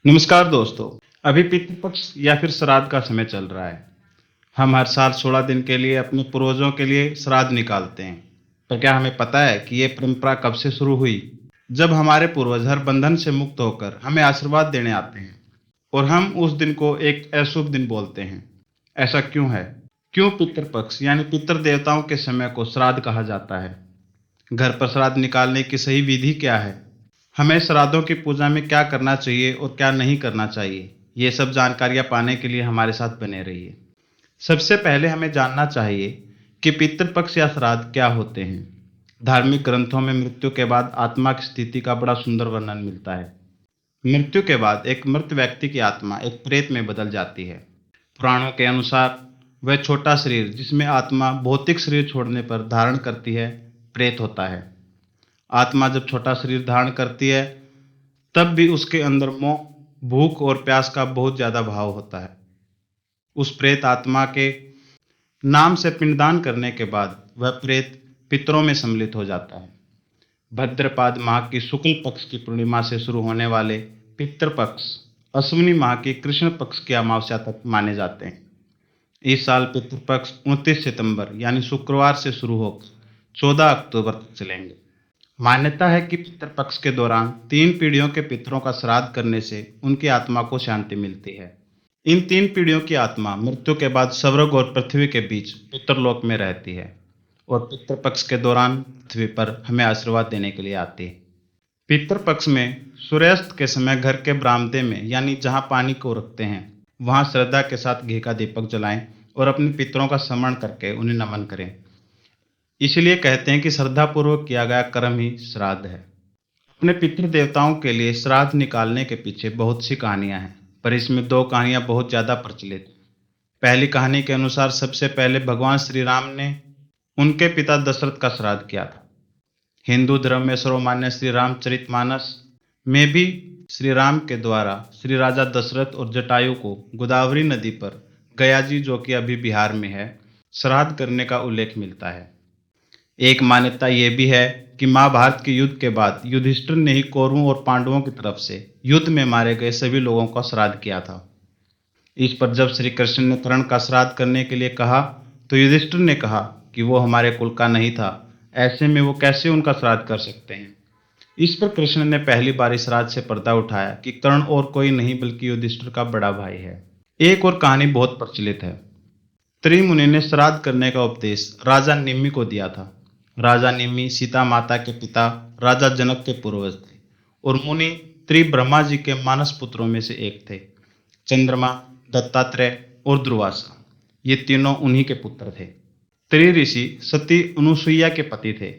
नमस्कार दोस्तों। अभी पितृपक्ष या फिर श्राद्ध का समय चल रहा है। हम हर साल 16 दिन के लिए अपने पूर्वजों के लिए श्राद्ध निकालते हैं। पर क्या हमें पता है कि ये परंपरा कब से शुरू हुई? जब हमारे पूर्वज हर बंधन से मुक्त होकर हमें आशीर्वाद देने आते हैं और हम उस दिन को एक अशुभ दिन बोलते हैं। ऐसा क्यों है? क्यों पितृपक्ष यानी पितृ देवताओं के समय को श्राद्ध कहा जाता है? घर पर श्राद्ध निकालने की सही विधि क्या है? हमें श्राद्धों की पूजा में क्या करना चाहिए और क्या नहीं करना चाहिए, ये सब जानकारियाँ पाने के लिए हमारे साथ बने रहिए। सबसे पहले हमें जानना चाहिए कि पितृपक्ष या श्राद्ध क्या होते हैं। धार्मिक ग्रंथों में मृत्यु के बाद आत्मा की स्थिति का बड़ा सुंदर वर्णन मिलता है। मृत्यु के बाद एक मृत व्यक्ति की आत्मा एक प्रेत में बदल जाती है। पुराणों के अनुसार वह छोटा शरीर जिसमें आत्मा भौतिक शरीर छोड़ने पर धारण करती है, प्रेत होता है। आत्मा जब छोटा शरीर धारण करती है तब भी उसके अंदर मोह, भूख और प्यास का बहुत ज्यादा भाव होता है। उस प्रेत आत्मा के नाम से पिंडदान करने के बाद वह प्रेत पितरों में सम्मिलित हो जाता है। भद्रपाद माह की शुक्ल पक्ष की पूर्णिमा से शुरू होने वाले पितृपक्ष अश्विनी माह की कृष्ण पक्ष की अमावस्या तक माने जाते हैं। इस साल पितृपक्ष 29 सितंबर यानी शुक्रवार से शुरू होकर 14 अक्टूबर तक चलेंगे। मान्यता है कि पितृपक्ष के दौरान 3 पीढ़ियों के पितरों का श्राद्ध करने से उनकी आत्मा को शांति मिलती है। इन 3 पीढ़ियों की आत्मा मृत्यु के बाद स्वर्ग और पृथ्वी के बीच पितरलोक में रहती है और पितृपक्ष के दौरान पृथ्वी पर हमें आशीर्वाद देने के लिए आती है। पितृपक्ष में सूर्यास्त के समय घर के बरामदे में यानी जहाँ पानी को रखते हैं वहाँ श्रद्धा के साथ घी का दीपक जलाएं और अपने पितरों का स्मरण करके उन्हें नमन करें। इसलिए कहते हैं कि श्रद्धापूर्वक किया गया कर्म ही श्राद्ध है। अपने पितृ देवताओं के लिए श्राद्ध निकालने के पीछे बहुत सी कहानियां हैं, पर इसमें 2 कहानियां बहुत ज्यादा प्रचलित हैं। पहली कहानी के अनुसार सबसे पहले भगवान श्री राम ने उनके पिता दशरथ का श्राद्ध किया था। हिंदू धर्म में सर्वमान्य श्री रामचरितमानस में भी श्री राम के द्वारा श्री राजा दशरथ और जटायु को गोदावरी नदी पर गया जी, जो कि अभी बिहार में है, श्राद्ध करने का उल्लेख मिलता है। एक मान्यता यह भी है कि महाभारत के युद्ध के बाद युधिष्ठिर ने ही कौरवों और पांडवों की तरफ से युद्ध में मारे गए सभी लोगों का श्राद्ध किया था। इस पर जब श्री कृष्ण ने कर्ण का श्राद्ध करने के लिए कहा तो युधिष्ठिर ने कहा कि वो हमारे कुल का नहीं था, ऐसे में वो कैसे उनका श्राद्ध कर सकते हैं। इस पर कृष्ण ने पहली बार श्राद्ध से पर्दा उठाया कि कर्ण और कोई नहीं बल्कि युधिष्ठिर का बड़ा भाई है। एक और कहानी बहुत प्रचलित है। त्रिमुनि ने श्राद्ध करने का उपदेश राजा निम्मी को दिया था। राजा निम्मी सीता माता के पिता राजा जनक के पूर्वज थे और मुनि त्रिब्रह्मा जी के मानस पुत्रों में से एक थे। चंद्रमा, दत्तात्रेय और दुर्वासा, ये तीनों उन्हीं के पुत्र थे। त्रि ऋषि सती अनुसुईया के पति थे।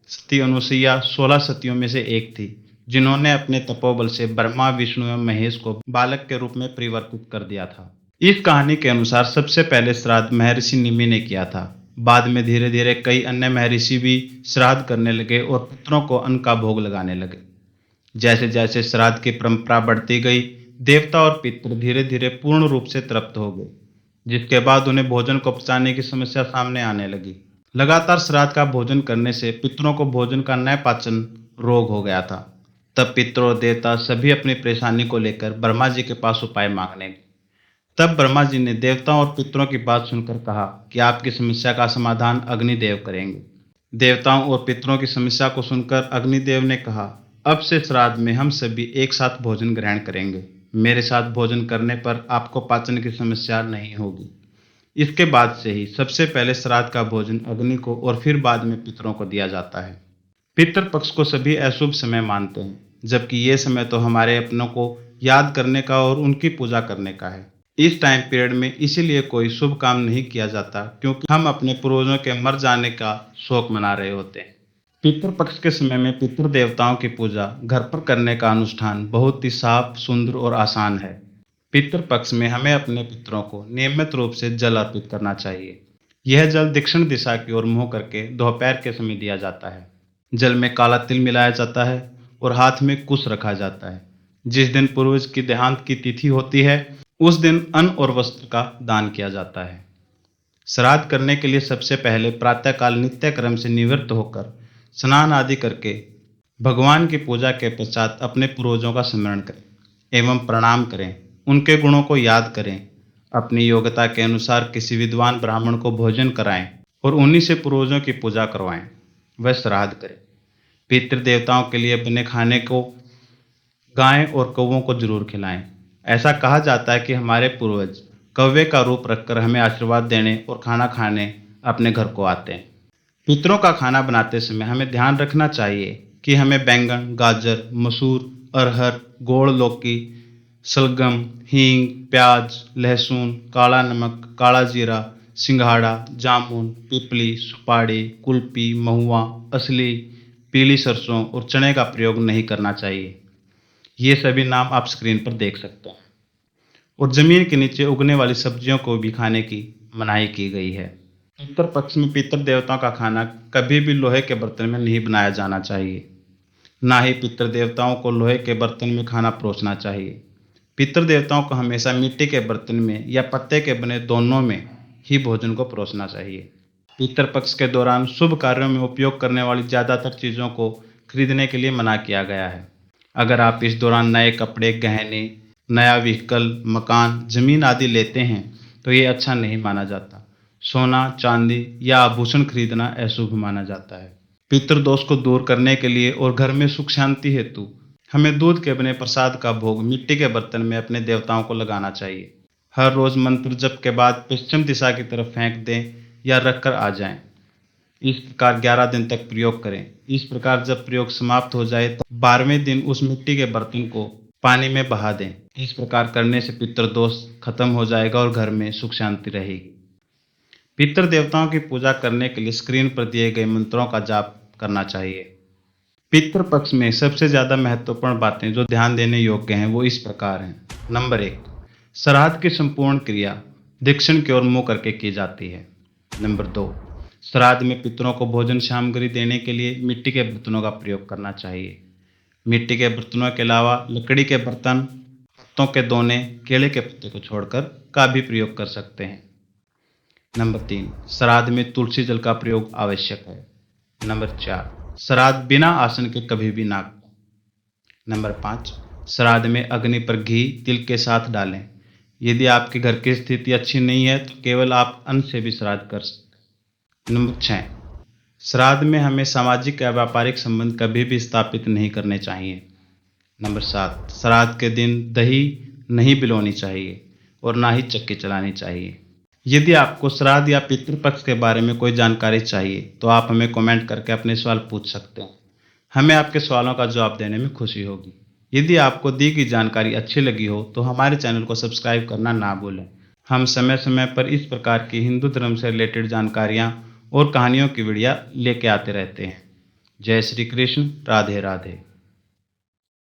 सती अनुसुईया 16 सतियों में से एक थी, जिन्होंने अपने तपोबल से ब्रह्मा, विष्णु एवं महेश को बालक के रूप में परिवर्तित कर दिया था। इस कहानी के अनुसार सबसे पहले श्राद्ध महर्षि निमि ने किया था। बाद में धीरे धीरे कई अन्य महर्षि भी श्राद्ध करने लगे और पुत्रों को अन्न का भोग लगाने लगे। जैसे जैसे श्राद्ध की परंपरा बढ़ती गई, देवता और पितृ धीरे धीरे पूर्ण रूप से तृप्त हो गए, जिसके बाद उन्हें भोजन को पचाने की समस्या सामने आने लगी। लगातार श्राद्ध का भोजन करने से पितरों को भोजन का नय पाचन रोग हो गया था। तब पितृ और देवता सभी अपनी परेशानी को लेकर ब्रह्मा जी के पास उपाय मांगने लगे। तब ब्रह्मा जी ने देवताओं और पितरों की बात सुनकर कहा कि आपकी समस्या का समाधान अग्निदेव करेंगे। देवताओं और पितरों की समस्या को सुनकर अग्निदेव ने कहा, अब से श्राद्ध में हम सभी एक साथ भोजन ग्रहण करेंगे। मेरे साथ भोजन करने पर आपको पाचन की समस्या नहीं होगी। इसके बाद से ही सबसे पहले श्राद्ध का भोजन अग्नि को और फिर बाद में पितरों को दिया जाता है। पितृपक्ष को सभी अशुभ समय मानते हैं, जबकि ये समय तो हमारे अपनों को याद करने का और उनकी पूजा करने का है। इस टाइम पीरियड में इसीलिए कोई शुभ काम नहीं किया जाता, क्योंकि हम अपने पूर्वजों के मर जाने का शोक मना रहे होते हैं। पितृपक्ष के समय में पितृ देवताओं की पूजा घर पर करने का अनुष्ठान बहुत ही साफ, सुंदर और आसान है। पितृपक्ष में हमें अपने पितरों को नियमित रूप से जल अर्पित करना चाहिए। यह जल दक्षिण दिशा की ओर मुंह करके दोपहर के समय दिया जाता है। जल में काला तिल मिलाया जाता है और हाथ में कुश रखा जाता है। जिस दिन पूर्वज की देहांत की तिथि होती है उस दिन अन्न और वस्त्र का दान किया जाता है। श्राद्ध करने के लिए सबसे पहले प्रातःकाल नित्य क्रम से निवृत्त होकर स्नान आदि करके भगवान की पूजा के पश्चात अपने पूर्वजों का स्मरण करें। एवं प्रणाम करें, उनके गुणों को याद करें, अपनी योग्यता के अनुसार किसी विद्वान ब्राह्मण को भोजन कराएं और उन्हीं से पूर्वजों की पूजा करवाएं, वह श्राद्ध करें। पितृ देवताओं के लिए बने खाने को गाय और कौवों को जरूर खिलाएं। ऐसा कहा जाता है कि हमारे पूर्वज कौवे का रूप रखकर हमें आशीर्वाद देने और खाना खाने अपने घर को आते हैं। पितरों का खाना बनाते समय हमें ध्यान रखना चाहिए कि हमें बैंगन, गाजर, मसूर, अरहर, गोड़ लौकी, सलगम, हींग, प्याज, लहसुन, काला नमक, काला जीरा, सिंघाड़ा, जामुन, पिपली, सुपाड़ी, कुल्फी, महुआ, असली, पीली सरसों और चने का प्रयोग नहीं करना चाहिए। ये सभी नाम आप स्क्रीन पर देख सकते हैं। और जमीन के नीचे उगने वाली सब्जियों को भी खाने की मनाही की गई है। पितृ पक्ष में पितृ देवताओं का खाना कभी भी लोहे के बर्तन में नहीं बनाया जाना चाहिए। ना ही पितृ देवताओं को लोहे के बर्तन में खाना परोसना चाहिए। पितृ देवताओं को हमेशा मिट्टी के बर्तन में या पत्ते के बने दोनों में ही भोजन को परोसना चाहिए। पितृ पक्ष के दौरान शुभ कार्यों में उपयोग करने वाली ज़्यादातर चीज़ों को खरीदने के लिए मना किया गया है। अगर आप इस दौरान नए कपड़े, गहने, नया व्हीकल, मकान, जमीन आदि लेते हैं तो ये अच्छा नहीं माना जाता। सोना, चांदी या आभूषण खरीदना अशुभ माना जाता है। पितृदोष को दूर करने के लिए और घर में सुख शांति हेतु हमें दूध के बने प्रसाद का भोग मिट्टी के बर्तन में अपने देवताओं को लगाना चाहिए। हर रोज मंत्र जप के बाद पश्चिम दिशा की तरफ फेंक दें या रखकर आ जाएं। इस प्रकार 11 दिन तक प्रयोग करें। इस प्रकार जब प्रयोग समाप्त हो जाए तो 12वें दिन उस मिट्टी के बर्तन को पानी में बहा दें। इस प्रकार करने से पितृदोष खत्म हो जाएगा और घर में सुख शांति रहेगी। पितृ देवताओं की पूजा करने के लिए स्क्रीन पर दिए गए मंत्रों का जाप करना चाहिए। पितृ पक्ष में सबसे ज़्यादा महत्वपूर्ण बातें जो ध्यान देने योग्य हैं वो इस प्रकार हैं। नंबर 1, श्राद्ध की संपूर्ण क्रिया दक्षिण की ओर मुँह करके की जाती है। नंबर 2, श्राद्ध में पितरों को भोजन सामग्री देने के लिए मिट्टी के बर्तनों का प्रयोग करना चाहिए। मिट्टी के बर्तनों के अलावा लकड़ी के बर्तन, पत्तों के दोने, केले के पत्ते को छोड़कर का भी प्रयोग कर सकते हैं। नंबर 3, श्राद्ध में तुलसी जल का प्रयोग आवश्यक है। नंबर 4, श्राद्ध बिना आसन के कभी भी ना करें। नंबर 5, श्राद्ध में अग्नि पर घी तिल के साथ डालें। यदि आपके घर की स्थिति अच्छी नहीं है तो केवल आप अन्न से भी श्राद्ध कर सकते हैं। नंबर 6, श्राद्ध में हमें सामाजिक या व्यापारिक संबंध कभी भी स्थापित नहीं करने चाहिए। नंबर 7, श्राद्ध के दिन दही नहीं बिलोनी चाहिए और ना ही चक्की चलानी चाहिए। यदि आपको श्राद्ध या पितृपक्ष के बारे में कोई जानकारी चाहिए तो आप हमें कमेंट करके अपने सवाल पूछ सकते हैं। हमें आपके सवालों का जवाब देने में खुशी होगी। यदि आपको दी गई जानकारी अच्छी लगी हो तो हमारे चैनल को सब्सक्राइब करना ना भूलें। हम समय समय पर इस प्रकार की हिंदू धर्म से रिलेटेड जानकारियाँ और कहानियों की वीडियो लेके आते रहते हैं। जय श्री कृष्ण, राधे राधे।